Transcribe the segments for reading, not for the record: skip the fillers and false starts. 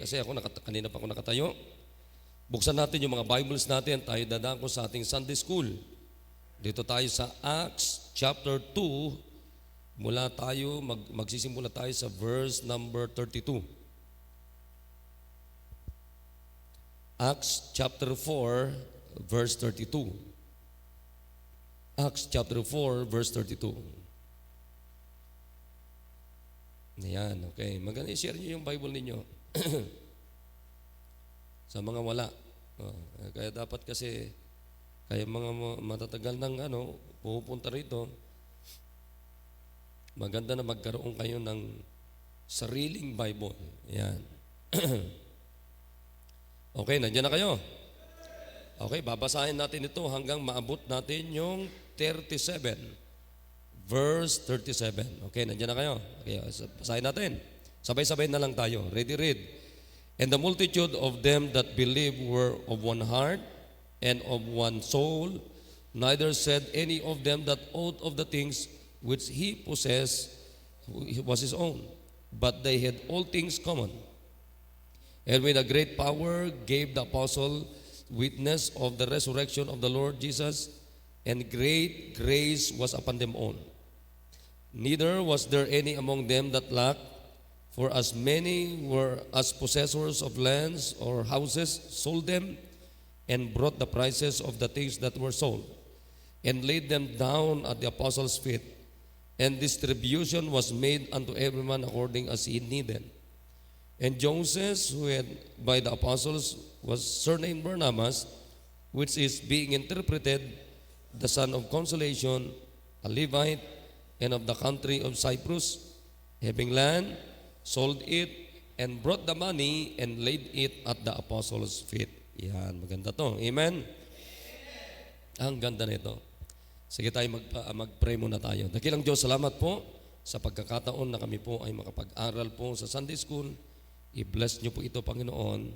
kasi kanina pa ako nakatayo. Buksan natin yung mga Bibles natin. Tayo dadako sa ating Sunday School. Dito tayo sa Acts chapter 2. Magsisimula tayo sa verse number 32. Acts chapter 4, verse 32. Acts chapter 4, verse 32. Ayan, okay. Maganda i-share niyo yung Bible ninyo. Sa mga wala. Kaya dapat kasi, kaya mga matatagal ng pupunta rito, maganda na magkaroon kayo ng sariling Bible. Ayan. Okay, nandiyan na kayo. Okay, babasahin natin ito hanggang maabot natin yung 37. Verse 37. Okay, nandiyan na kayo. Okay, basahin natin. Sabay-sabay na lang tayo. Ready, read. And the multitude of them that believed were of one heart and of one soul. Neither said any of them that aught of the things which he possessed was his own, but they had all things common. And with a great power gave the apostle witness of the resurrection of the Lord Jesus, and great grace was upon them all. Neither was there any among them that lacked, for as many were as possessors of lands or houses sold them, and brought the prices of the things that were sold, and laid them down at the apostles' feet. And distribution was made unto every man according as he needed. And Joseph, who had by the apostles was surnamed Barnabas, which is being interpreted, the son of consolation, a Levite, and of the country of Cyprus, having land, sold it, and brought the money, and laid it at the apostles' feet. Yan, maganda to. Amen? Ang ganda nito. Sige tayo, mag-pray muna tayo. Dakilang Diyos, salamat po sa pagkakataon na kami po ay makapag-aral po sa Sunday School. I-bless niyo po ito, Panginoon,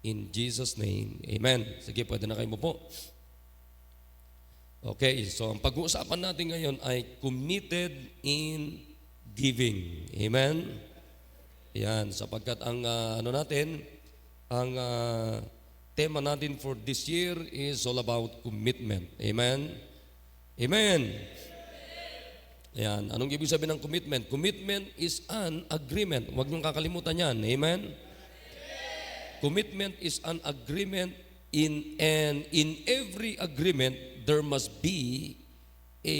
in Jesus' name. Amen. Sige, pwede na kayo mo po. Okay, so ang pag-uusapan natin ngayon ay committed in giving. Amen. Yan, sapagkat ang ang tema natin for this year is all about commitment. Amen. Amen. Yan. Anong ibig sabihin ng commitment? Commitment is an agreement. Huwag niyong kakalimutan yan. Amen? Commitment is an agreement and in every agreement, there must be a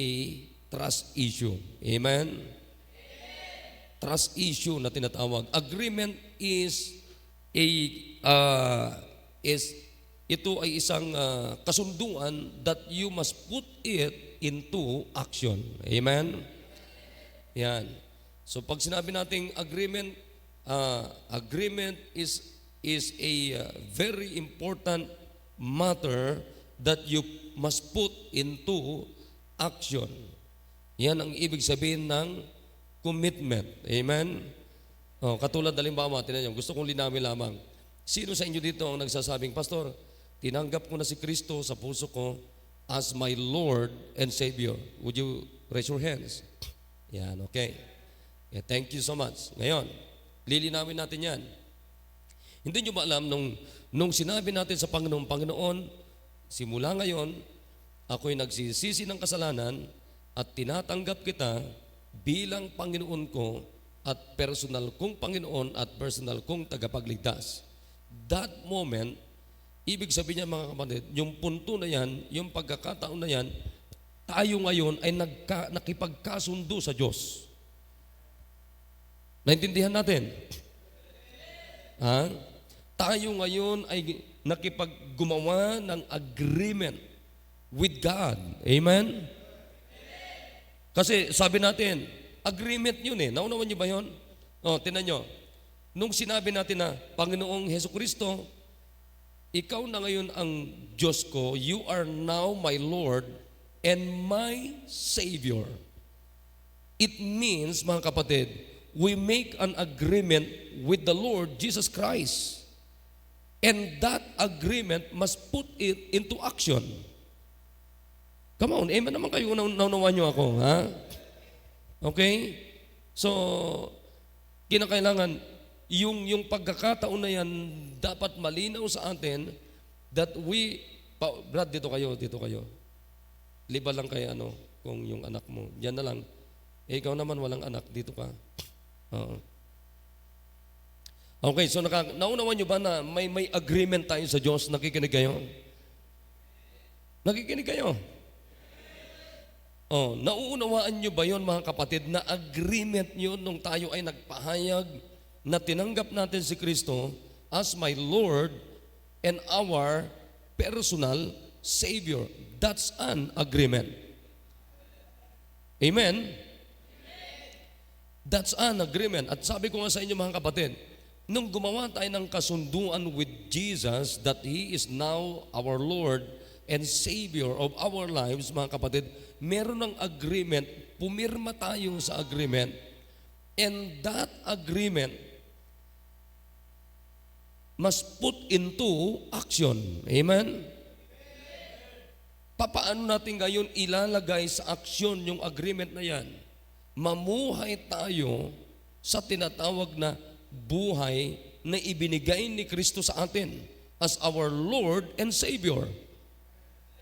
trust issue. Amen? Trust issue na tinatawag. Agreement ito ay isang kasunduan that you must put it into action. Amen? Yan. So pag sinabi nating agreement, agreement is a very important matter that you must put into action. Yan ang ibig sabihin ng commitment. Amen? Katulad halimbawa, tinan niyo, gusto kong linawin lamang. Sino sa inyo dito ang nagsasabing, Pastor, tinanggap ko na si Kristo sa puso ko as my Lord and Savior? Would you raise your hands? Yan, okay. Yeah, thank you so much. Ngayon, lilinawin natin yan. Hindi nyo ba alam, nung sinabi natin sa Panginoon, Panginoon, simula ngayon, ako'y nagsisisi ng kasalanan at tinatanggap kita bilang Panginoon ko at personal kong Panginoon at personal kong tagapagligtas. That moment, ibig sabihin niya mga kapatid, yung punto na yan, yung pagkakataon na yan, tayo ngayon ay nakipagkasundo sa Diyos. Naintindihan natin? Ha? Tayo ngayon ay nakipaggumawa ng agreement with God. Amen? Kasi sabi natin, agreement yun eh. Naunawan niyo ba yun? Tinan nyo. Nung sinabi natin na, Panginoong Hesukristo, ikaw na ngayon ang Diyos ko, you are now my Lord and my Savior. It means, mga kapatid, we make an agreement with the Lord Jesus Christ. And that agreement must put it into action. Come on, amen naman kayo, naunawan nyo ako, ha? Okay? So, kinakailangan, yung pagkakataon na yan, dapat malinaw sa atin that Brad, dito kayo. Liba lang kay kung yung anak mo. Diyan na lang. Ikaw naman walang anak, dito ka. Oo. Okay, so naunawan nyo ba na may agreement tayo sa Diyos? Nakikinig kayo? Nakikinig kayo? Oh, nauunawaan nyo ba yon mga kapatid, na agreement nyo nung tayo ay nagpahayag na tinanggap natin si Kristo as my Lord and our personal Savior. That's an agreement. Amen? That's an agreement. At sabi ko nga sa inyo mga kapatid, nung gumawa tayo ng kasunduan with Jesus that He is now our Lord and Savior of our lives, mga kapatid, meron ng agreement, pumirma tayo sa agreement, and that agreement must put into action. Amen? Papaano natin ngayon ilalagay sa aksyon yung agreement na yan? Mamuhay tayo sa tinatawag na buhay na ibinigay ni Kristo sa atin as our Lord and Savior.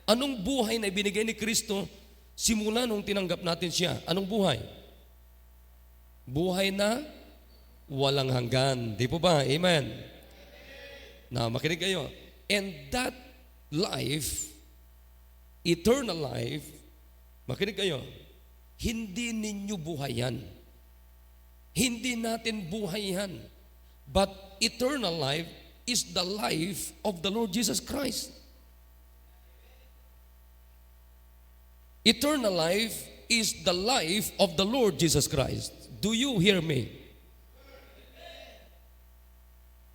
Anong buhay na ibinigay ni Kristo simula nung tinanggap natin siya? Anong buhay? Buhay na walang hanggan. Di po ba? Amen. Na makinig kayo. And that life, eternal life, makinig kayo, hindi ninyo buhayan. Hindi natin buhayan. But eternal life is the life of the Lord Jesus Christ. Eternal life is the life of the Lord Jesus Christ. Do you hear me?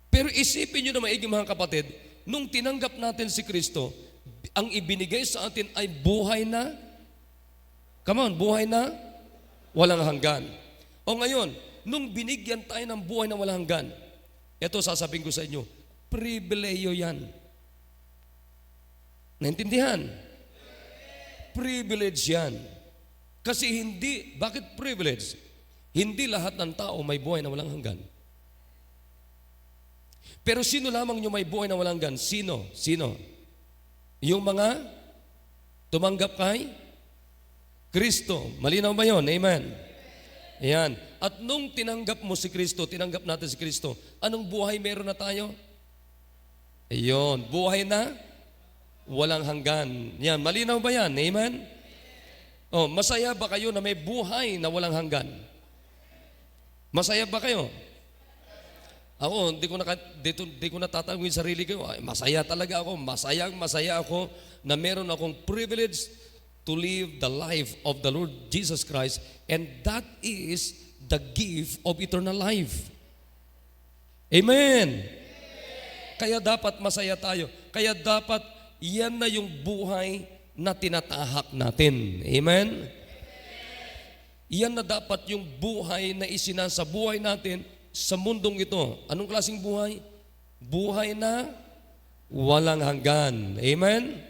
Pero isipin nyo na maigi mga kapatid, nung tinanggap natin si Kristo, ang ibinigay sa atin ay buhay na, come on, buhay na walang hanggan. O ngayon, nung binigyan tayo ng buhay na walang hanggan, ito sasabihin ko sa inyo, pribileyo yan. Naintindihan? Privilege yan. Kasi bakit privilege? Hindi lahat ng tao may buhay na walang hanggan. Pero sino lamang yung may buhay na walang hanggan? Sino? Yung mga tumanggap kay Kristo. Malinaw ba yun? Amen. Ayan. At nung tinanggap mo si Kristo, tinanggap natin si Kristo, anong buhay meron na tayo? Ayun, buhay na walang hanggan. Yan, malinaw ba yan? Amen? Oh, masaya ba kayo na may buhay na walang hanggan? Masaya ba kayo? Ako, hindi ko natatanggawin sarili ko. Ay, masaya talaga ako. Masaya ako na meron akong privilege to live the life of the Lord Jesus Christ, and that is the gift of eternal life. Amen. Kaya dapat masaya tayo. Kaya dapat yan na yung buhay na tinatahak natin. Amen? Yan na dapat yung buhay na isinasa buhay natin sa mundong ito. Anong klaseng buhay? Buhay na walang hanggan. Amen?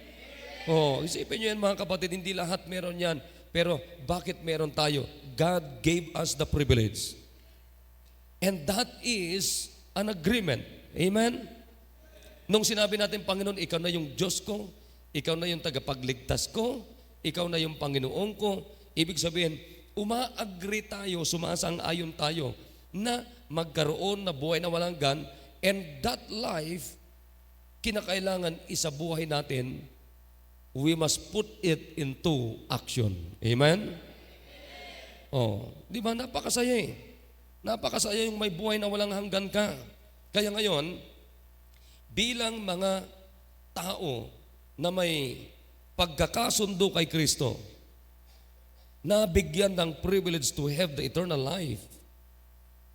Oh, isipin nyo yan mga kapatid, hindi lahat meron yan. Pero bakit meron tayo? God gave us the privilege. And that is an agreement. Amen? Nung sinabi natin, Panginoon, ikaw na yung Diyos ko, ikaw na yung tagapagligtas ko, ikaw na yung Panginoon ko, ibig sabihin, uma-agree tayo, sumasang-ayon tayo na magkaroon na buhay na walang hanggan, and that life, kinakailangan isabuhay natin, we must put it into action. Amen? Oh, di ba? Napakasaya eh. Napakasaya yung may buhay na walang hanggan ka. Kaya ngayon, bilang mga tao na may pagkakasundo kay Kristo, nabigyan ng privilege to have the eternal life.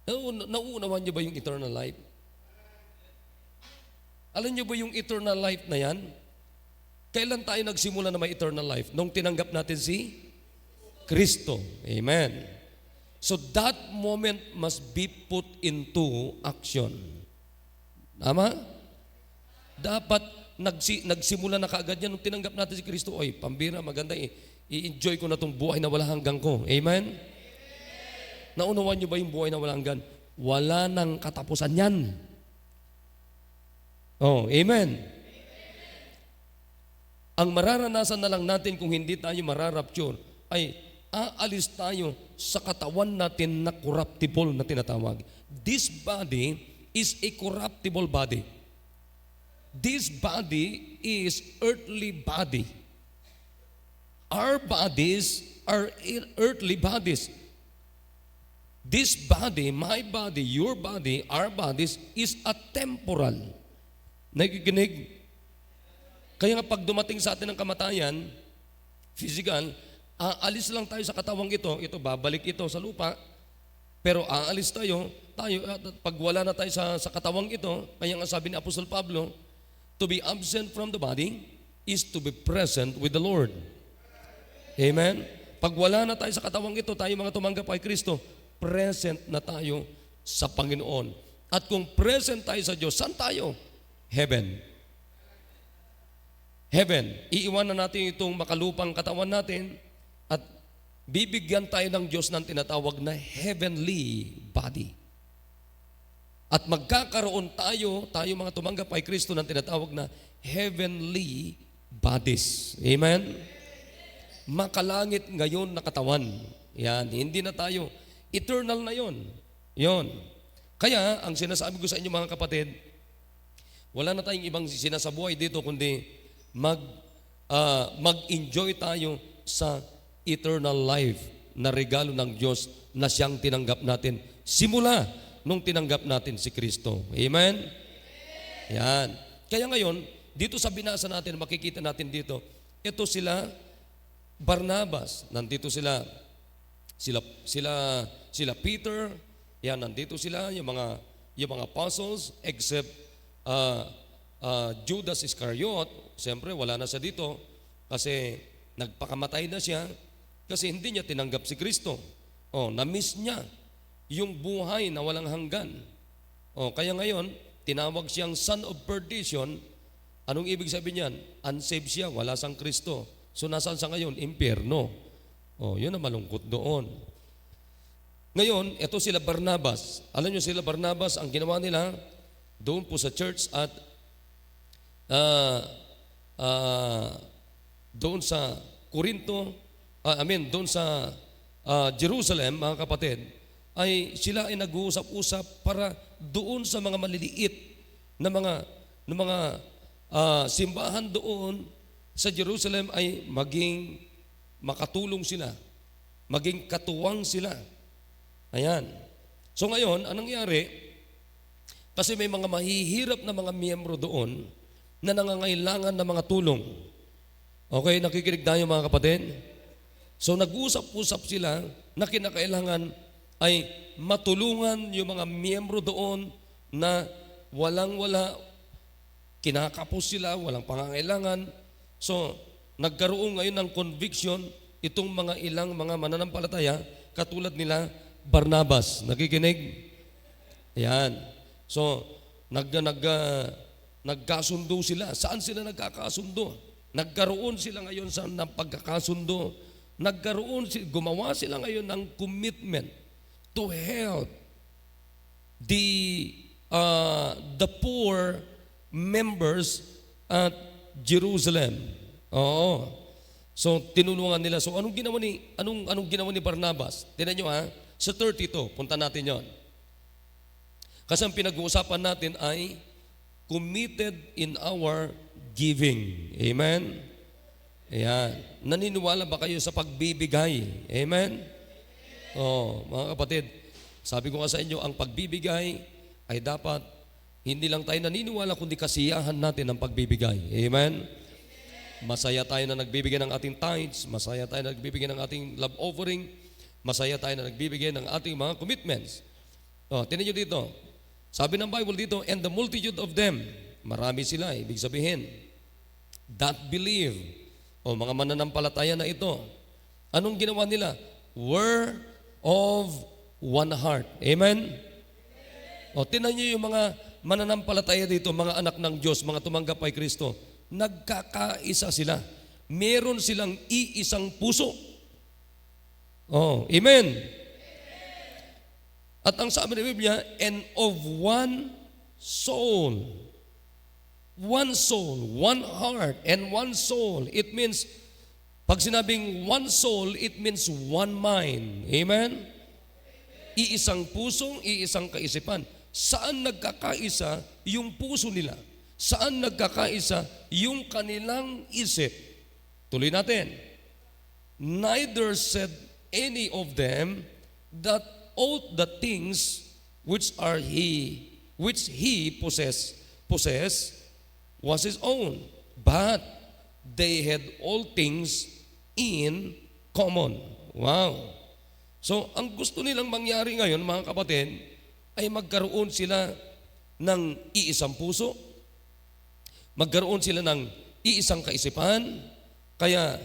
Nauunawan niyo ba yung eternal life? Alam niyo ba yung eternal life na yan? Kailan tayo nagsimula na may eternal life? Nung tinanggap natin si Kristo. Amen. So that moment must be put into action. Tama? Dapat nagsimula na kaagad yan nung tinanggap natin si Kristo. Oy, pambira, maganda i-enjoy ko na itong buhay na walang hanggan ko. Amen? Naunawan niyo ba yung buhay na walang hanggan? wala nang katapusan yan. Oh, amen. Ang mararanasan na lang natin kung hindi tayo mararapture ay aalis tayo sa katawan natin na corruptible na tinatawag. This body is a corruptible body. This body is earthly body. Our bodies are earthly bodies. This body, my body, your body, our bodies is a temporal. Nakikinig? Kaya nga pag dumating sa atin ang kamatayan, physical, aalis lang tayo sa katawang ito babalik ito sa lupa, pero aalis tayo, at pag wala na tayo sa katawang ito, kaya nga sabi ni Apostol Pablo, to be absent from the body is to be present with the Lord. Amen? Pag wala na tayo sa katawang ito, tayo mga tumanggap kay Kristo, present na tayo sa Panginoon. At kung present tayo sa Diyos, saan tayo? Heaven. Heaven. Iiwanan natin itong makalupang katawan natin at bibigyan tayo ng Diyos ng tinatawag na heavenly body. At magkakaroon tayo mga tumanggap kay Kristo ng tinatawag na heavenly bodies. Amen? Makalangit ngayon na katawan. Yan, hindi na tayo. Eternal na yon. Yon. Kaya, ang sinasabi ko sa inyo mga kapatid, wala na tayong ibang sinasabuhay dito kundi mag-enjoy tayo sa eternal life na regalo ng Diyos na siyang tinanggap natin simula nung tinanggap natin si Kristo. Amen? Yan. Kaya ngayon, dito sa binasa natin, makikita natin dito, ito sila Barnabas, nandito sila Peter, yan, nandito sila, yung mga apostles, except Judas Iscariot, siyempre wala na siya dito kasi nagpakamatay na siya kasi hindi niya tinanggap si Kristo. Na-miss niya yung buhay na walang hanggan. Kaya ngayon, tinawag siyang son of perdition. Anong ibig sabihin niyan? Unsaved siya, wala sang Kristo. So nasaan sa ngayon? Impyerno. Yun ang malungkot doon. Ngayon, ito sila Barnabas. Alam niyo sila Barnabas, ang ginawa nila doon po sa church at doon sa Corinto, doon sa Jerusalem, mga kapatid, ay sila ay nag-uusap-usap para doon sa mga maliliit na mga simbahan doon sa Jerusalem ay maging makatulong sila, maging katuwang sila. Ayan. So ngayon, anong nangyari? Kasi may mga mahihirap na mga miyembro doon na nangangailangan ng mga tulong. Okay, nakikinig tayo mga kapatid? So nag-usap-usap sila na kinakailangan ay matulungan yung mga miyembro doon na walang-wala, kinakapos sila, walang pangangailangan. So nagkaroon ngayon ng conviction itong mga ilang mga mananampalataya katulad nila Barnabas. Nakikinig? Ayan. So nagkasundo sila. Saan sila nagkakasundo? Nagkaroon sila ngayon sa pagkakasundo. Gumawa sila ngayon ng commitment to help the poor members at Jerusalem. Oo. So tinulungan nila. So anong ginawa ni Barnabas? Tingnan niyo sa 32, punta natin 'yon. Kasi ang pinag-uusapan natin ay committed in our giving. Amen? Ayan. Naniniwala ba kayo sa pagbibigay? Amen? Mga kapatid, sabi ko nga sa inyo, ang pagbibigay ay dapat hindi lang tayo naniniwala kundi kasiyahan natin ang pagbibigay. Amen? Masaya tayo na nagbibigay ng ating tithes, masaya tayo na nagbibigay ng ating love offering, masaya tayo na nagbibigay ng ating mga commitments. Tingnan nyo dito. Sabi ng Bible dito, and the multitude of them, marami sila, ibig sabihin, that believe, mga mananampalataya na ito. Anong ginawa nila? Were of one heart. Amen? Tingnan nyo yung mga mananampalataya dito, mga anak ng Diyos, mga tumanggap kay Kristo. Nagkakaisa sila. Meron silang iisang puso. Amen. At ang sabi ng Biblia, and of one soul. One soul, one heart, and one soul. It means, pag sinabing one soul, it means one mind. Amen? Iisang puso, iisang kaisipan. Saan nagkakaisa yung puso nila? Saan nagkakaisa yung kanilang isip? Tuloy natin. Neither said any of them that all the things which he possess was his own, but they had all things in common. Wow! So, ang gusto nilang mangyari ngayon, mga kapatid, ay magkaroon sila ng iisang puso, magkaroon sila ng iisang kaisipan, kaya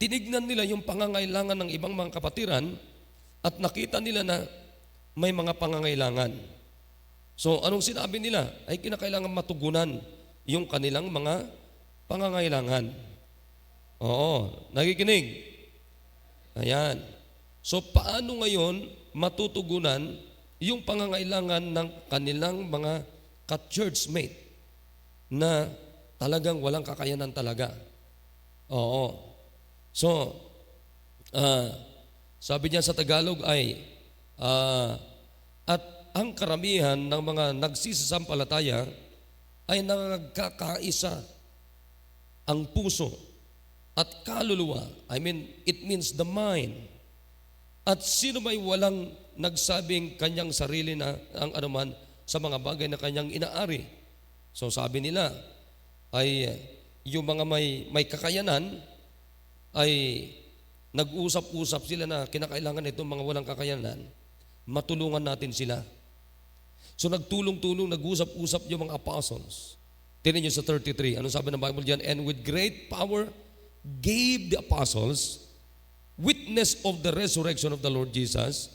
tinignan nila yung pangangailangan ng ibang mga kapatiran at nakita nila na may mga pangangailangan. So, anong sinabi nila? Ay kinakailangan matugunan yung kanilang mga pangangailangan. Oo, nakikinig? Ayan. So, paano ngayon matutugunan yung pangangailangan ng kanilang mga ka-churchmate na talagang walang kakayanan talaga? Oo. So, sabi niya sa Tagalog ay, at ang karamihan ng mga nagsisisampalataya ay nagkakaisa ang puso at kaluluwa. I mean, it means the mind. At sino may walang nagsabing kanyang sarili na ang anuman sa mga bagay na kanyang inaari. So sabi nila ay yung mga may kakayanan ay nag-usap-usap sila na kinakailangan itong mga walang kakayanan, matulungan natin sila. So nagtulong-tulong, nag-usap-usap yung mga apostles. Tingnan niyo sa 33, anong sabi ng Bible diyan? And with great power gave the apostles witness of the resurrection of the Lord Jesus,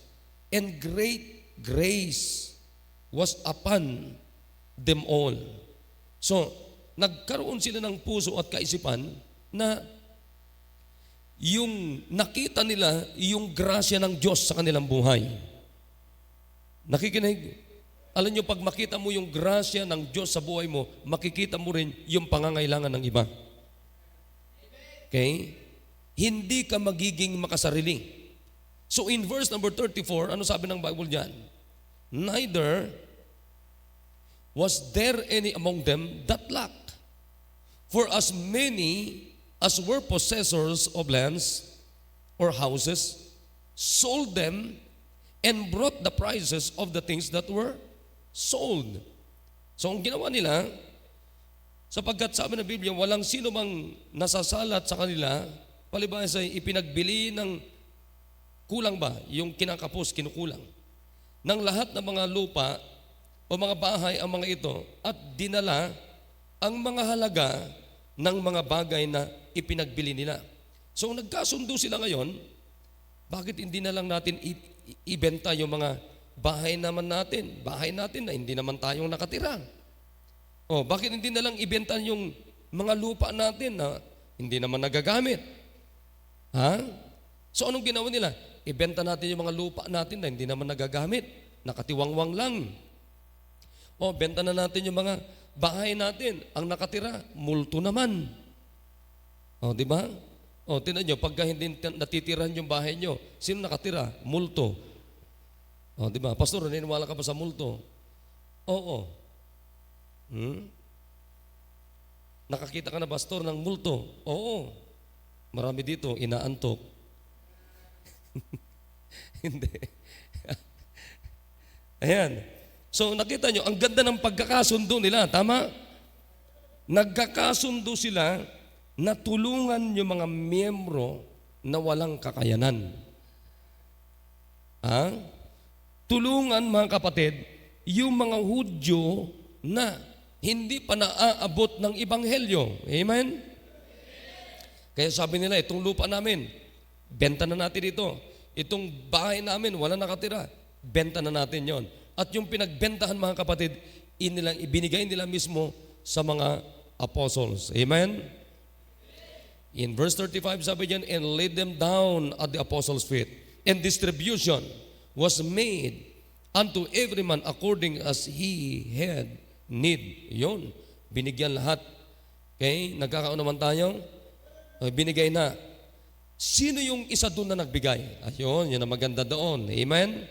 and great grace was upon them all. So, nagkaroon sila ng puso at kaisipan na yung nakita nila yung grasya ng Diyos sa kanilang buhay. Nakikinig? Alam nyo, pag makita mo yung grasya ng Diyos sa buhay mo, makikita mo rin yung pangangailangan ng iba. Okay? Hindi ka magiging makasarili. So in verse number 34, ano sabi ng Bible diyan? Neither was there any among them that lacked. For as many as were possessors of lands or houses, sold them and brought the prices of the things that were sold. So ang ginawa nila, sapagkat sabi ng Biblia, walang sino mang nasasalat sa kanila, palibhas ay ipinagbili ng kulang ba, yung kinakapos, kinukulang, ng lahat ng mga lupa o mga bahay ang mga ito at dinala ang mga halaga ng mga bagay na ipinagbili nila. So nagkasundo sila ngayon, bakit hindi na lang natin ibenta yung mga bahay naman natin, bahay natin na hindi naman tayong nakatira? O bakit hindi na lang ibenta yung mga lupa natin na hindi naman nagagamit? Ha? So anong ginawa nila? Ibenta natin yung mga lupa natin na hindi naman nagagamit, nakatiwangwang lang. O benta na natin yung mga bahay natin, ang nakatira, multo naman. O di ba? O tingnan nyo, pagka hindi natitiran yung bahay nyo, sino nakatira? Multo. O di ba? Pastor, naniniwala ka ba sa multo? Oo. Nakakita ka na, pastor, ng multo? Oo. Marami dito, inaantok. Hindi. Ayan. So nakita nyo, ang ganda ng pagkakasundo nila, tama? Nagkakasundo sila na tulungan yung mga miyembro na walang kakayanan. Ha? Tulungan, mga kapatid, yung mga Hudyo na hindi pa naaabot ng Ebanghelyo. Amen? Kaya sabi nila, itong lupa namin, benta na natin ito. Itong bahay namin, wala nakatira. Benta na natin yon. At yung pinagbentahan, mga kapatid, ibinigay nila mismo sa mga apostles. Amen? In verse 35, sabi diyan, and laid them down at the apostles' feet. And distribution was made unto every man according as he had need. Yun, binigyan lahat. Okay, nagkakaunawan tayo? Binigay na. Sino yung isa doon na nagbigay? Ayun, yun ang maganda doon. Amen?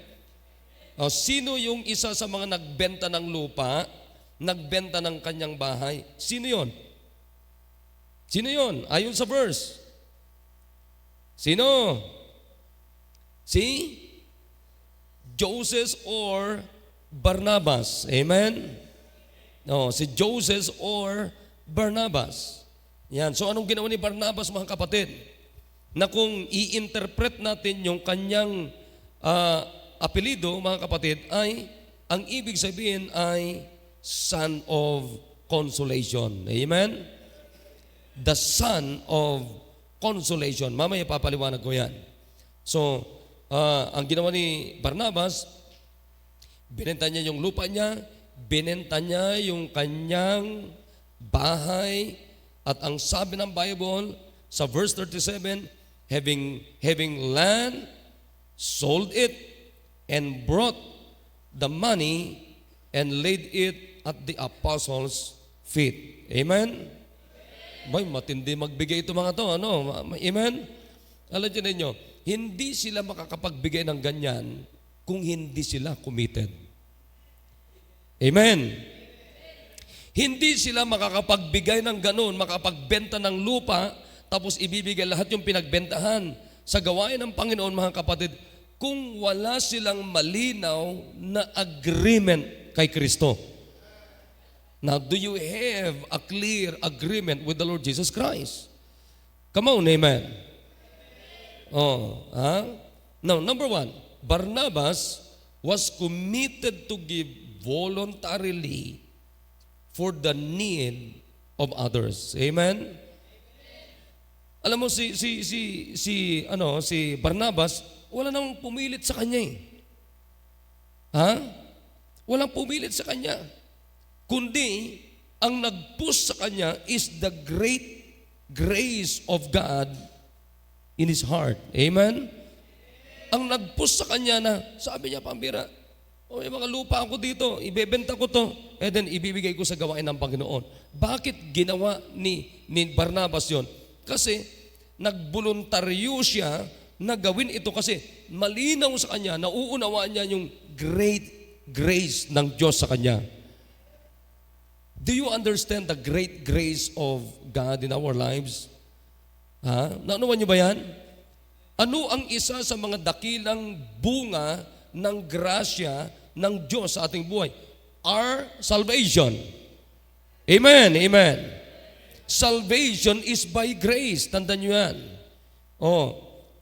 Sino yung isa sa mga nagbenta ng lupa, nagbenta ng kanyang bahay? Sino yon? Sino yon? Ayon sa verse. Sino? Si Joseph or Barnabas. Amen? Si Joseph or Barnabas. Yan. So anong ginawa ni Barnabas, mga kapatid? Na kung i-interpret natin yung kanyang apelido, mga kapatid, ay ang ibig sabihin ay Son of Consolation. Amen? The Son of Consolation. Mamaya papaliwanag ko yan. So, ang ginawa ni Barnabas, binenta niya yung lupa niya, binenta niya yung kanyang bahay, at ang sabi ng Bible sa verse 37, having land, sold it, and brought the money and laid it at the apostles' feet. Amen? Bay, matindi magbigay ito mga to. Ano? Amen? Alam niyo ninyo, hindi sila makakapagbigay ng ganyan kung hindi sila committed. Amen? Hindi sila makakapagbigay ng ganun, makapagbenta ng lupa, tapos ibibigay lahat yung pinagbentahan sa gawain ng Panginoon, mga kapatid, kung wala silang malinaw na agreement kay Kristo. Now, do you have a clear agreement with the Lord Jesus Christ? Come on, amen. Now, number one, Barnabas was committed to give voluntarily for the need of others. Amen? Alam mo, si Barnabas, wala nang pumilit sa kanya eh. Walang pumilit sa kanya. Kundi, ang nag-push sa kanya is the great grace of God in his heart. Amen? Ang nag-push sa kanya na, sabi niya, pambira, may mga lupa ako dito, ibebenta ko to, then ibibigay ko sa gawain ng Panginoon. Bakit ginawa ni Barnabas yon? Kasi nagboluntaryo siya na gawin ito kasi malinaw sa kanya, nauunawaan niya yung great grace ng Diyos sa kanya. Do you understand the great grace of God in our lives? Naunawan niyo ba yan? Ano ang isa sa mga dakilang bunga ng grasya ng Diyos sa ating buhay? Our salvation. Amen, amen. Salvation is by grace. Tandaan niyo yan.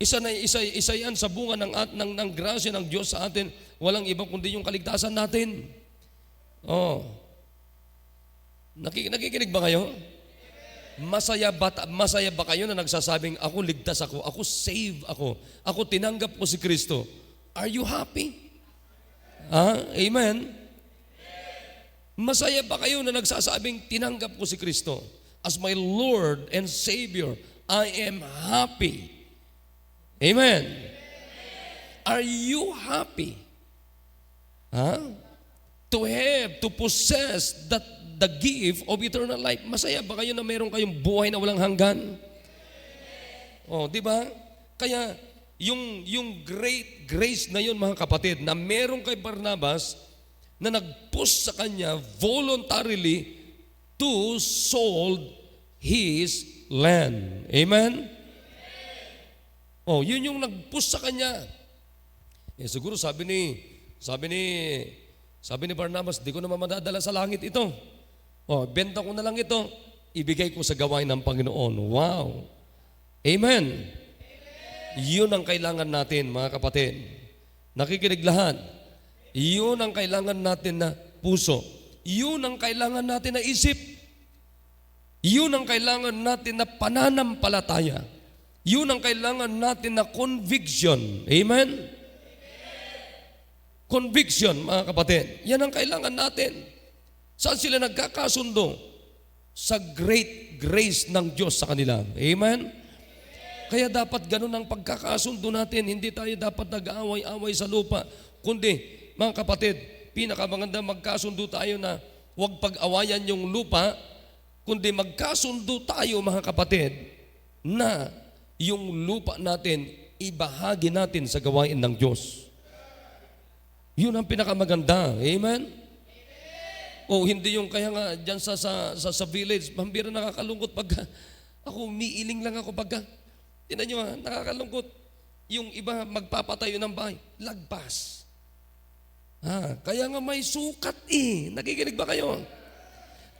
Isa yan sa bunga ng grasya ng Diyos sa atin. Walang iba kundi yung kaligtasan natin. Nakikinig ba kayo? Masaya ba kayo na nagsasabing, ako ligtas ako save ako tinanggap ko si Kristo? Are you happy? Amen? Masaya ba kayo na nagsasabing, tinanggap ko si Kristo as my Lord and Savior? I am happy. Amen? Are you happy? To possess the gift of eternal life. Masaya ba kayo na meron kayong buhay na walang hanggan? Di ba? Kaya, yung great grace na yun, mga kapatid, na meron kay Barnabas na nag-push sa kanya voluntarily to sold his land. Amen? Yun yung nag-push sa kanya. Siguro sabi ni Barnabas, di ko naman madadala sa langit ito. Benta ko na lang ito, ibigay ko sa gawain ng Panginoon. Wow! Amen! Yun ang kailangan natin, mga kapatid. Nakikinig lahat. Yun ang kailangan natin na puso. Yun ang kailangan natin na isip. Yun ang kailangan natin na pananampalataya. Yun ang kailangan natin na conviction. Amen? Conviction, mga kapatid. Yan ang kailangan natin. Saan sila nagkakasundo? Sa great grace ng Diyos sa kanila. Amen? Kaya dapat ganun ang pagkakasundo natin. Hindi tayo dapat nag-aaway-away sa lupa. Kundi, Mga kapatid, pinakamaganda magkasundo tayo na huwag pag-awayan yung lupa, kundi magkasundo tayo mga kapatid na yung lupa natin, ibahagi natin sa gawain ng Diyos. Yun ang pinakamaganda. Amen? O hindi yung kaya nga dyan sa village, pambira nakakalungkot pagka ako, umiiling lang ako pagka, tinan nyo nakakalungkot. Yung iba magpapatayo ng bahay, lagpas. Kaya nga may sukat Nakikinig ba kayo?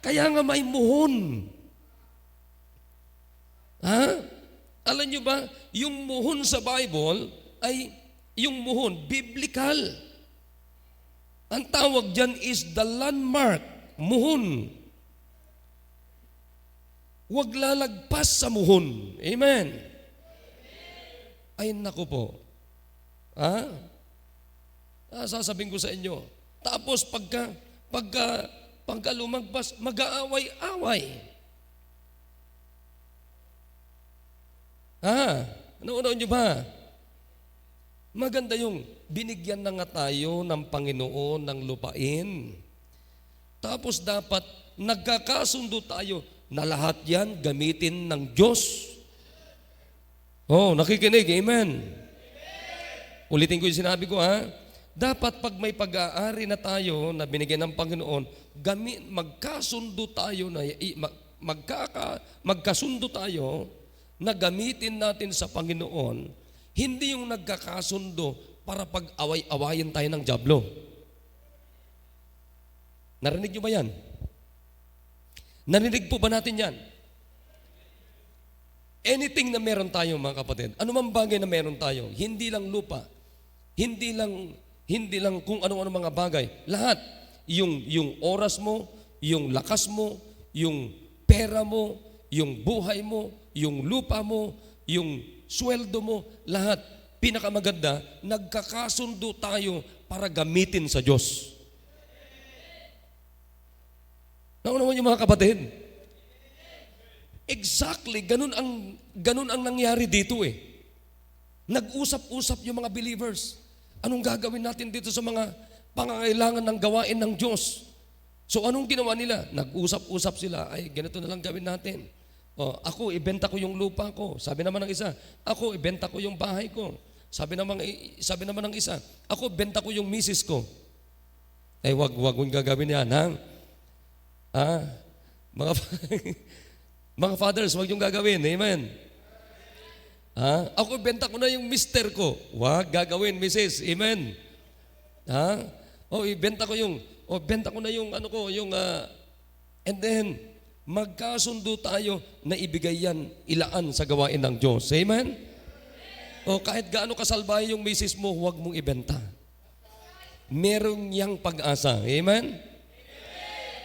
Kaya nga may muhon. Alam nyo ba, yung muhon sa Bible ay yung muhon, biblical. Ang tawag dyan is the landmark, muhon. Huwag lalagpas sa muhon. Amen. Ay naku po. Sasabihin ko sa inyo. Tapos pagka lumagpas, mag-aaway-away. Nauunaw nyo ba? Maganda yung binigyan na nga tayo ng Panginoon ng lupain. Tapos dapat nagkakasundo tayo na lahat yan gamitin ng Diyos. Nakikinig, amen. Ulitin ko yung sinabi ko Dapat pag may pag-aari na tayo na binigyan ng Panginoon, magkasundo tayo magkasundo tayo na gamitin natin sa Panginoon, hindi yung nagkakasundo para pag-away-awayin tayo ng dyablo. Narinig nyo ba yan? Narinig po ba natin yan? Anything na meron tayo mga kapatid, anumang bagay na meron tayo, hindi lang lupa, hindi lang kung ano-ano mga bagay, lahat, yung oras mo, yung lakas mo, yung pera mo, yung buhay mo, yung lupa mo, yung sweldo mo, lahat, pinakamaganda, nagkakasundo tayo para gamitin sa Diyos. Naunawan niyo mga kapatid? Exactly, ganun ang nangyari dito Nag-usap-usap yung mga believers. Anong gagawin natin dito sa mga pangangailangan ng gawain ng Diyos? So anong ginawa nila? Nag-usap-usap sila, ay ganito na lang gawin natin. Ako, ibenta ko yung lupa ko. Sabi naman ng isa, ako, ibenta ko yung bahay ko. Sabi naman ng isa, ako, benta ko yung misis ko. Ay, wag mong gagawin yan, Mga fathers, wag yung gagawin. Amen. Ako, benta ko na yung mister ko. Wag gagawin, misis. Amen. Benta ko na yung ano ko, and then, magkasundo tayo na ibigay yan, ilaan sa gawain ng Diyos. Amen? Kahit gaano kasalbahe yung misis mo, huwag mong ibenta. Meron yang pag-asa. Amen?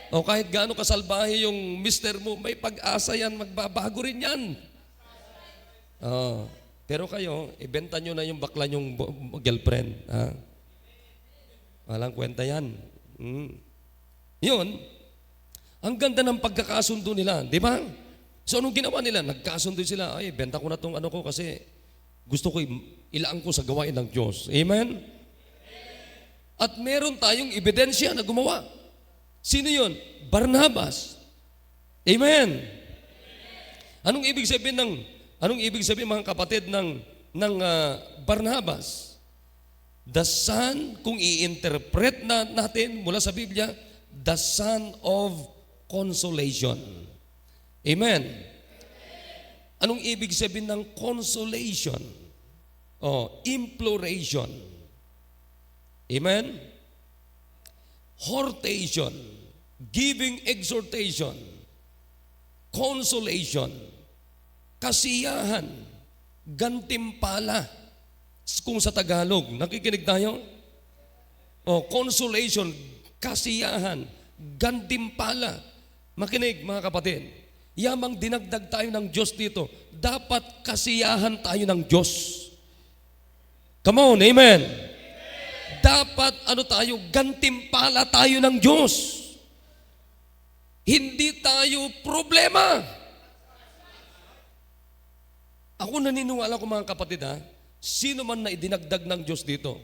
Kahit gaano kasalbahe yung mister mo, may pag-asa yan, magbabago rin yan. Pero kayo, ibenta nyo na yung bakla nyong girlfriend. Walang kwenta yan. Yun, ang ganda ng pagkakasundo nila, di ba? So anong ginawa nila? Nagkasundo sila, ay, benta ko na tong ano ko kasi gusto ko ilaan ko sa gawain ng Diyos. Amen? At meron tayong ebidensya na gumawa. Sino yun? Barnabas. Amen? Anong ibig sabihin mga kapatid ng Barnabas? The son, kung i-interpret natin mula sa Biblia, the son of consolation. Amen. Anong ibig sabihin ng consolation? Imploration. Amen. Hortation, giving exhortation, consolation, kasiyahan, gantimpala. Kung sa Tagalog, nakikinig tayo? Consolation, kasiyahan, gantimpala. Makinig mga kapatid, yamang dinagdag tayo ng Diyos dito, dapat kasiyahan tayo ng Diyos. Come on, amen. Dapat gantimpala tayo ng Diyos. Hindi tayo problema. Ako naniniwala ko mga kapatid sino man na idinagdag ng Diyos dito,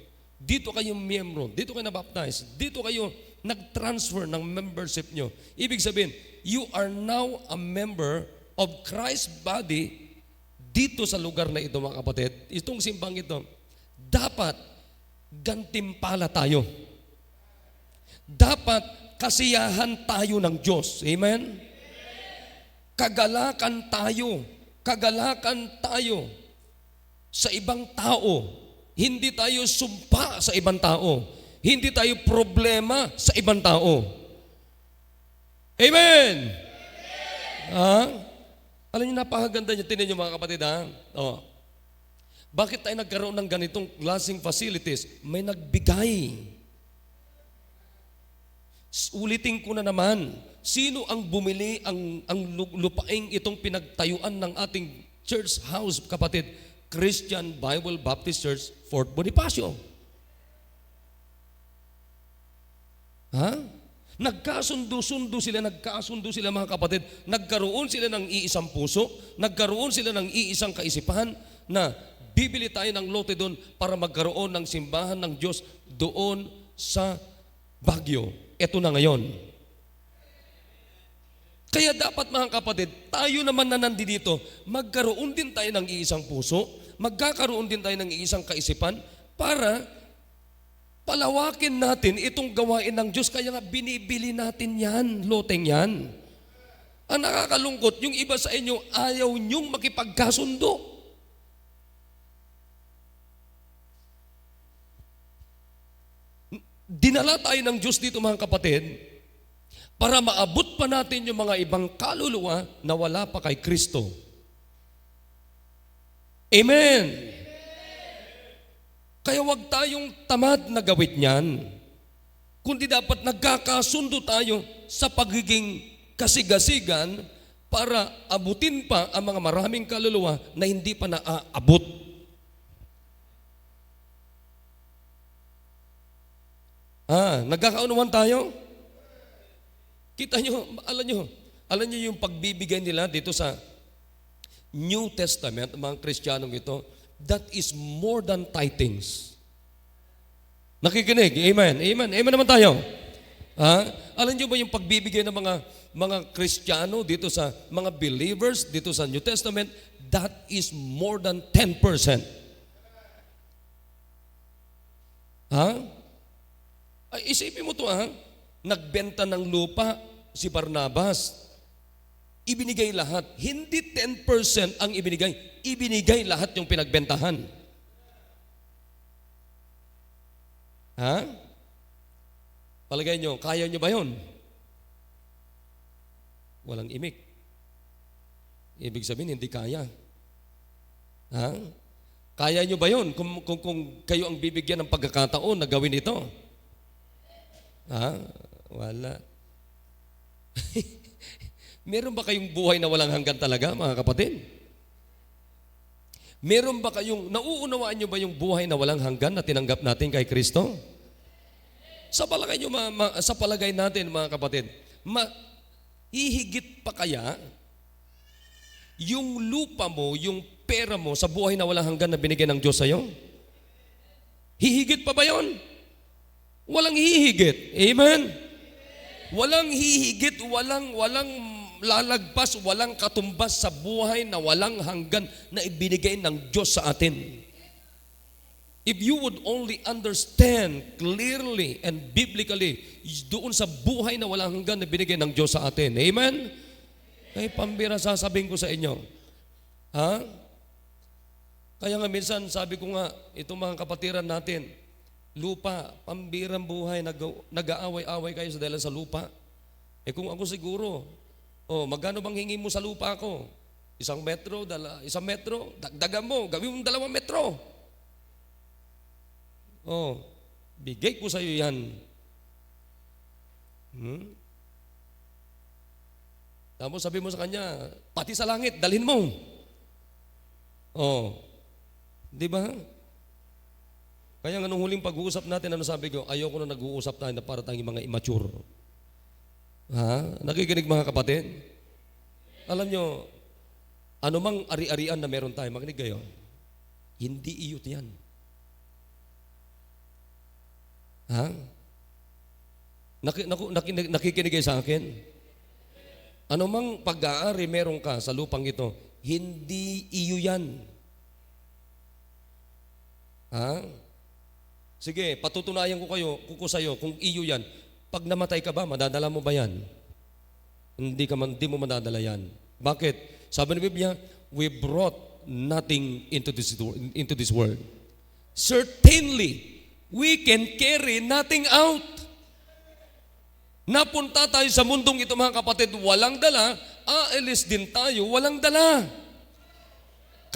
Dito kayo miyembro, dito kayo nabaptize, dito kayo nag-transfer ng membership nyo. Ibig sabihin, you are now a member of Christ's body dito sa lugar na ito, mga kapatid. Itong simbang ito, dapat gantimpala tayo. Dapat kasiyahan tayo ng Diyos. Amen? Kagalakan tayo sa ibang tao. Hindi tayo sumpa sa ibang tao. Hindi tayo problema sa ibang tao. Amen! Ha? Alam niyo, napakaganda niyo. Tinan niyo, mga kapatid, ha? Oh. Bakit tayo nagkaroon ng ganitong klaseng facilities? May nagbigay. Ulitin ko na naman, sino ang bumili ang lupaing itong pinagtayuan ng ating church house, kapatid? Christian Bible Baptist Church, Fort Bonifacio. Ha? Nagkasundo sila, mga kapatid. Nagkaroon sila ng iisang puso, nagkaroon sila ng iisang kaisipan na bibili tayo ng lote doon para magkaroon ng simbahan ng Diyos doon sa Baguio. Ito na ngayon. Kaya dapat, mga kapatid, tayo naman na nandito, magkaroon din tayo ng iisang puso, magkakaroon din tayo ng iisang kaisipan para palawakin natin itong gawain ng Diyos. Kaya nga binibili natin yan, loteng yan. Ang nakakalungkot, yung iba sa inyo ayaw nyong makipagkasundo. Dinala tayo ng Diyos dito, mga kapatid, para maabot pa natin yung mga ibang kaluluwa na wala pa kay Kristo. Amen! Kaya wag tayong tamad na gawin yan, kundi dapat nagkakasundo tayo sa pagiging kasigasigan para abutin pa ang mga maraming kaluluwa na hindi pa naaabot. Nagkakaunawan tayo? Kita nyo, alam nyo yung pagbibigay nila dito sa New Testament, mga Kristiyanong ito, that is more than tithings. Nakikinig? Amen. Amen. Amen naman tayo. Alam nyo ba yung pagbibigay ng mga Kristiyano dito sa mga believers dito sa New Testament, that is more than 10%. Isipin mo to, nagbenta ng lupa si Barnabas. Ibinigay lahat. Hindi 10% ang ibinigay. Ibinigay lahat yung pinagbentahan. Palagay nyo, kaya nyo ba yun? Walang imik. Ibig sabihin, hindi kaya. Kaya nyo ba yun kung kayo ang bibigyan ng pagkakataon na gawin ito? Wala. Meron ba kayong buhay na walang hanggan talaga, mga kapatid? Meron ba kayong, nauunawaan nyo ba yung buhay na walang hanggan na tinanggap natin kay Kristo? Sa palagay natin, mga kapatid, hihigit pa kaya yung lupa mo, yung pera mo sa buhay na walang hanggan na binigay ng Diyos sa'yo? Hihigit pa ba yun? Walang hihigit. Amen? Walang hihigit, walang lalagpas, walang katumbas sa buhay na walang hanggan na ibinigay ng Diyos sa atin. If you would only understand clearly and biblically doon sa buhay na walang hanggan na binigay ng Diyos sa atin. Amen? Ay, pambira, sasabihin ko sa inyo. Kaya nga minsan, sabi ko nga, itong mga kapatiran natin, lupa, pambirang buhay, nag-aaway-away kayo dahil sa lupa. Kung ako siguro, magkano bang hingi mo sa lupa ko? 1 metro, 1 metro, dagdagan mo, gawin mo 2 metro. Bigay ko sa iyo yan. Tapos sabi mo sa kanya, pati sa langit, dalhin mo. Di ba? Kaya nga nung huling pag-uusap natin, ano sabi ko? Ayoko na nag-uusap tayo na para tayong mga immature. Nakikinig, mga kapatid? Alam nyo, anumang ari-arian na meron tayo, makinig kayo, hindi iyot yan. Ha? Nakikinig kayo sa akin? Ano mang pag-aari meron ka sa lupang ito, hindi iyo yan. Ha? Sige, patutunayan ko sa'yo kung iyo yan. Pag namatay ka ba, madadala mo ba yan? Hindi mo madadala yan. Bakit? Sabi ng Biblia, we brought nothing into this world. Certainly, we can carry nothing out. Napunta tayo sa mundong ito mga kapatid, walang dala, aalis din tayo, walang dala.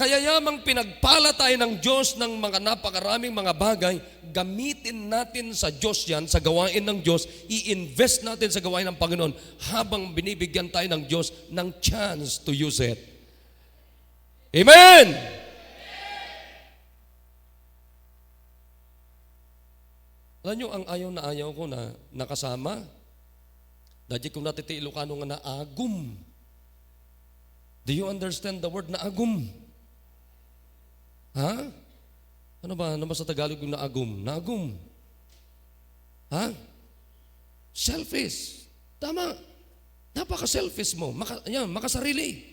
Kaya yamang pinagpala tayo ng Diyos ng mga napakaraming mga bagay, gamitin natin sa Diyos yan, sa gawain ng Diyos, i-invest natin sa gawain ng Panginoon habang binibigyan tayo ng Diyos ng chance to use it. Amen! Alam nyo, ang ayaw na ayaw ko na nakasama, dahil kung natiti Ilocano nga na agum. Do you understand the word na agum? Ha? Ano ba sa Tagalog yung naagum? Naagum. Ha? Selfish. Tama. Napaka-selfish mo. Makasarili.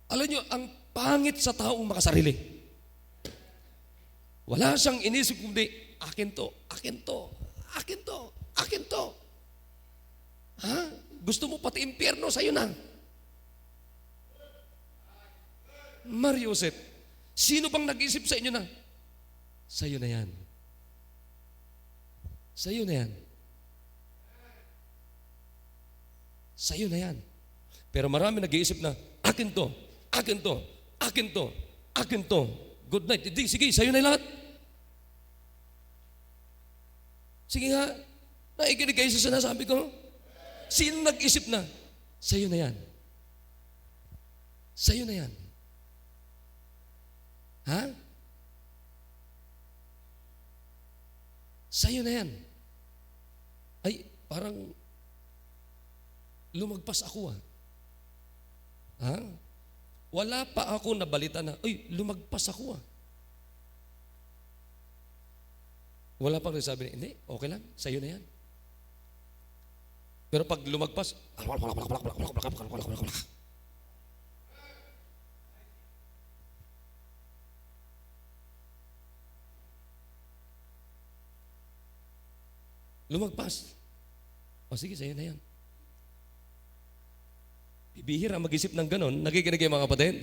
Alam nyo, ang pangit sa taong makasarili. Wala siyang inisip kundi, akin to, akin to, akin to, akin to. Ha? Gusto mo pati impyerno, sa'yo na. Mariusep, sino bang nag-isip sa inyo na? Sa'yo na yan. Sa'yo na yan. Sa'yo na yan. Pero marami nag-iisip na, akin to, akin to, akin to, akin to. Good night. Sige, sa'yo na lahat. Sige nga, naikinig kayo sa sinasabi ko. Sino nag-isip na? Sa'yo na yan. Sa'yo na yan. Ha? Sa'yo na yan. Ay, parang lumagpas ako Ha? Wala pa ako nabalita na, ay, lumagpas ako Wala pang sabi, hindi, okay lang, sa'yo na yan. Pero pag lumagpas, lumagpas. O sige, sa'yo na yan. Bibihira mag-isip ng ganon. Nakikinig kayo mga kapatid?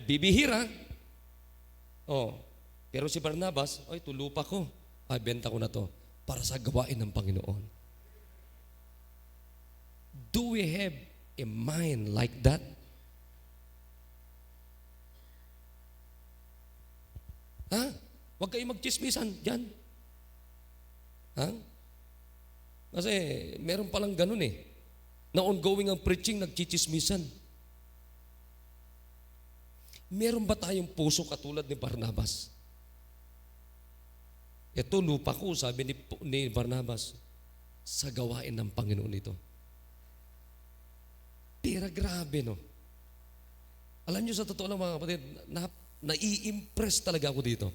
Bibihira. Pero si Barnabas, ay, tulupa ko. Ay, benta ko na to para sa gawain ng Panginoon. Do we have a mind like that? Ha? Huwag kayong magchismisan dyan. Ha? Kasi meron palang ganun na ongoing ang preaching, nagchichismisan. Meron ba tayong puso katulad ni Barnabas? Ito lupa ko, sabi ni Barnabas, sa gawain ng Panginoon ito. Pero grabe, no? Alam nyo, sa totoo lang mga kapatid, nai-impress talaga ako dito.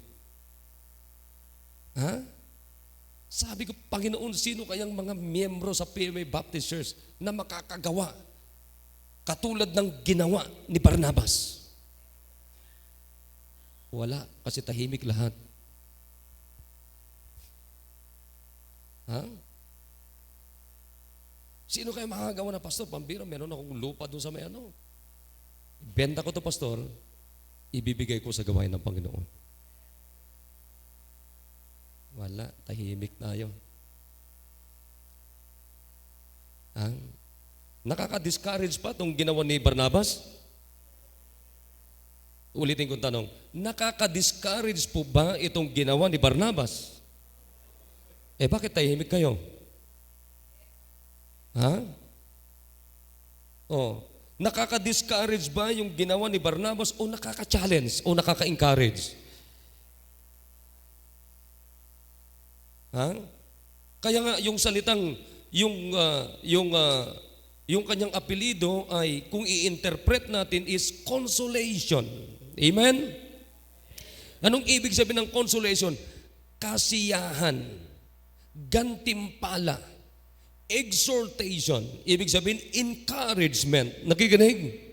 Ha? Sabi ko, Panginoon, sino kayang mga miyembro sa PMA Baptist Church na makakagawa katulad ng ginawa ni Barnabas? Wala, kasi tahimik lahat. Ha? Sino kayo makakagawa na, pastor? Pambiro, meron akong lupa doon sa may Benta ko to, pastor, ibibigay ko sa gawain ng Panginoon. Wala, tahimik tayo. Nakaka-discourage pa itong ginawa ni Barnabas? Ulitin kong tanong, nakaka-discourage po ba itong ginawa ni Barnabas? Bakit tahimik kayo? Ha? Nakaka-discourage ba yung ginawa ni Barnabas o nakaka-challenge o nakaka-encourage? Ha? Kaya nga yung salitang yung kanyang apelido ay kung i-interpret natin is consolation. Amen? Anong ibig sabihin ng consolation? kasiyahan, gantimpala, exhortation, ibig sabihin encouragement. Nakikinig?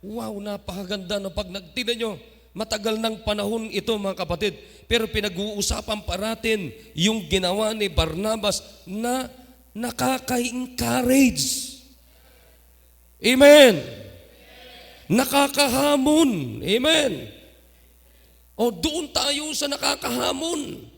Wow, napakaganda no. Pag nagtinan nyo, matagal ng panahon ito mga kapatid, pero pinag-uusapan pa natin yung ginawa ni Barnabas na nakaka-encourage. Amen. Nakakahamon. Amen. O doon tayo sa nakakahamon.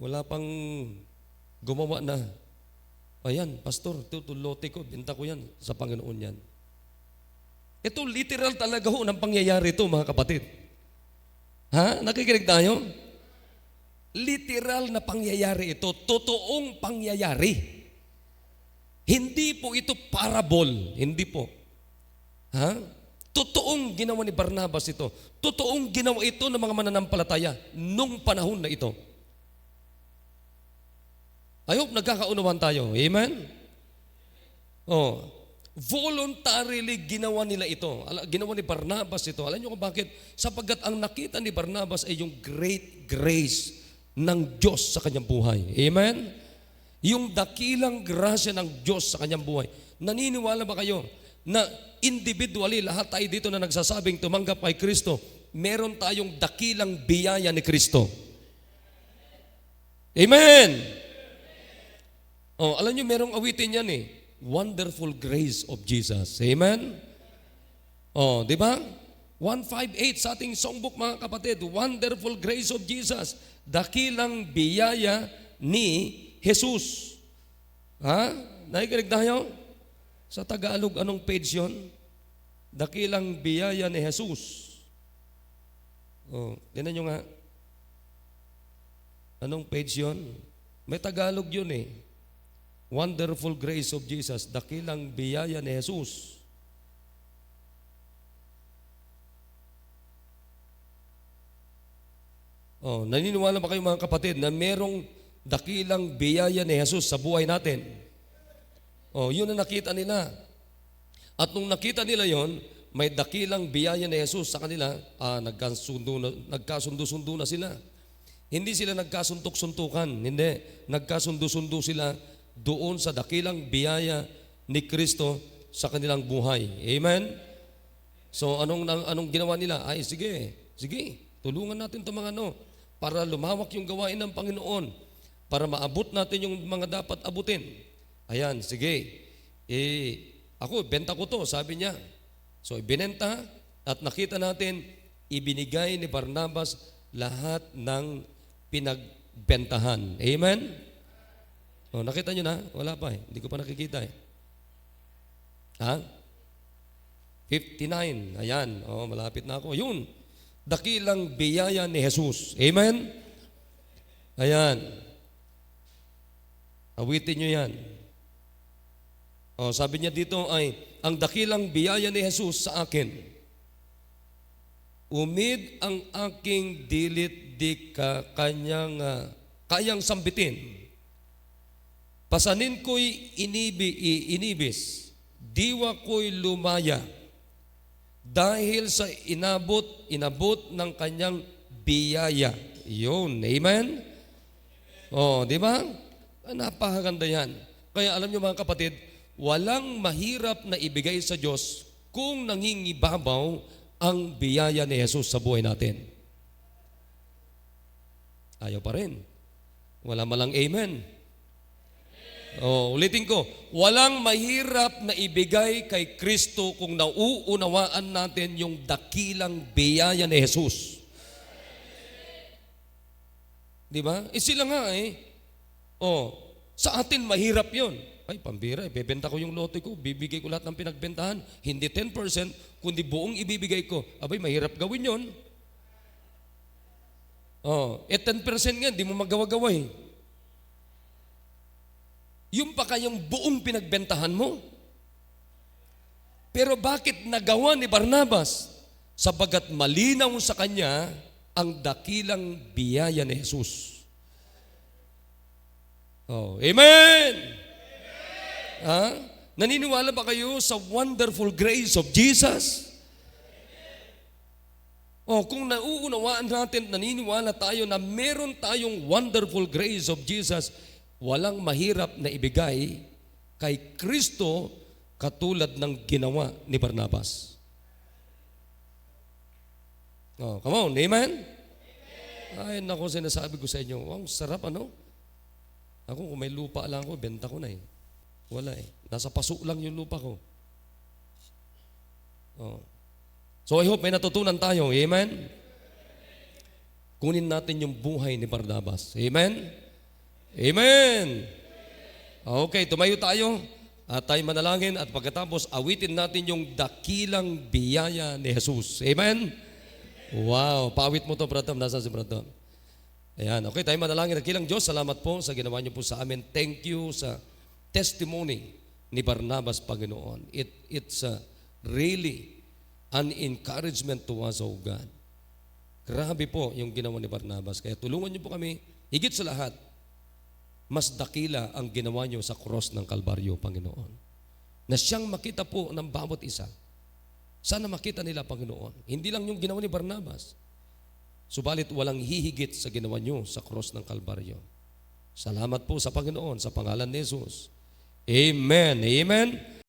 Wala pang gumawa na, ayan, pastor, ito lote ko, binta ko yan, sa Panginoon yan. Ito literal talaga ho ng pangyayari ito mga kapatid. Ha? Nakikinig tayo? Literal na pangyayari ito, totoong pangyayari. Hindi po ito parable, hindi po. Ha? Totoong ginawa ni Barnabas ito. Totoong ginawa ito ng mga mananampalataya nung panahon na ito. I hope nagkakaunawan tayo. Amen? Oh, voluntarily ginawa nila ito. Ginawa ni Barnabas ito. Alam niyo kung bakit? Sapagkat ang nakita ni Barnabas ay yung great grace ng Diyos sa kanyang buhay. Amen? Yung dakilang grasya ng Diyos sa kanyang buhay. Naniniwala ba kayo na individually, lahat tayo dito na nagsasabing tumanggap kay Kristo, meron tayong dakilang biyaya ni Kristo? Amen! Oh, alam niyo, merong awitin yan eh. Wonderful grace of Jesus. Amen? Oh, di ba? 158 sa ating songbook mga kapatid. Wonderful grace of Jesus. Dakilang biyaya ni Jesus. Ha? Nakikinig tayo? Sa Tagalog, anong page yon? Dakilang biyaya ni Jesus. Oh, tingnan nyo nga. Anong page yon? May Tagalog yun eh. Wonderful grace of Jesus, dakilang biyaya ni Jesus. Oh, naniniwala ba kayo mga kapatid na merong dakilang biyaya ni Jesus sa buhay natin? Oh, yun ang nakita nila. At nung nakita nila yon, may dakilang biyaya ni Jesus sa kanila, nagkasundo-sundo na sila. Hindi sila nagkasuntok-suntukan, hindi. Nagkasundo-sundo sila doon sa dakilang biyaya ni Kristo sa kanilang buhay. Amen? So, anong ginawa nila? Ay, sige, tulungan natin itong mga para lumawak yung gawain ng Panginoon, para maabot natin yung mga dapat abutin. Ayan, sige. Ako, benta ko to, sabi niya. So, ibinenta at nakita natin, ibinigay ni Barnabas lahat ng pinagbentahan. Amen? Oh, nakita nyo na? Wala pa eh. Hindi ko pa nakikita eh. Ha? 59. Ayan. Oh, malapit na ako. Yun. Dakilang biyaya ni Jesus. Amen? Ayan. Awitin nyo yan. Oh, sabi niya dito ay, ang dakilang biyaya ni Jesus sa akin. Umid ang aking dilit di kayang sambitin. Pasanin ko'y inibis, diwa ko'y lumaya, dahil sa inabot ng kanyang biyaya. Yun, amen? Oh, di ba? Napakaganda yan. Kaya alam niyo mga kapatid, walang mahirap na ibigay sa Diyos kung nangingibabaw ang biyaya ni Jesus sa buhay natin. Ayaw pa rin. Wala malang amen. Oh, ulitin ko, walang mahirap na ibigay kay Kristo kung nauunawaan natin yung dakilang biyaya ni Jesus. Di ba? Sila nga eh. Oh, sa atin mahirap yon. Ay, pambira, ibebenta ko yung lote ko, bibigay ko lahat ng pinagbentahan. Hindi 10%, kundi buong ibibigay ko. Abay, mahirap gawin yon. Oh, 10% nga, di mo magawa-gawa eh. Yung pa kayong buong pinagbentahan mo. Pero bakit nagawa ni Barnabas? Sapagat malinaw sa kanya ang dakilang biyaya ni Jesus. Oh, amen! Ha? Naniniwala ba kayo sa wonderful grace of Jesus? O kung nauunawaan natin, naniniwala tayo na meron tayong wonderful grace of Jesus, walang mahirap na ibigay kay Kristo katulad ng ginawa ni Barnabas. Oh, come on, amen? Ay, naku, sinasabi ko sa inyo, ang sarap ano? Ako, kung may lupa lang ako, benta ko na eh. Wala eh. Nasa paso lang yung lupa ko. Oh. So I hope may natutunan tayo. Amen? Kunin natin yung buhay ni Barnabas. Amen? Amen! Okay, tumayo tayo at tayo manalangin at pagkatapos awitin natin yung dakilang biyaya ni Jesus. Amen? Wow, paawit mo to, Brother. Nasaan si Brother? Ayan, okay, tayo manalangin. Dakilang Diyos, salamat po sa ginawa niyo po sa amin. Thank you sa testimony ni Barnabas, Panginoon. It's really an encouragement to us, oh God. Grabe po yung ginawa ni Barnabas. Kaya tulungan niyo po kami, higit sa lahat, mas dakila ang ginawa niyo sa cross ng Kalbaryo, Panginoon. Na siyang makita po ng bawat isa. Sana makita nila, Panginoon. Hindi lang yung ginawa ni Barnabas. Subalit walang hihigit sa ginawa niyo sa cross ng Kalbaryo. Salamat po sa Panginoon, sa pangalan ni Jesus. Amen. Amen.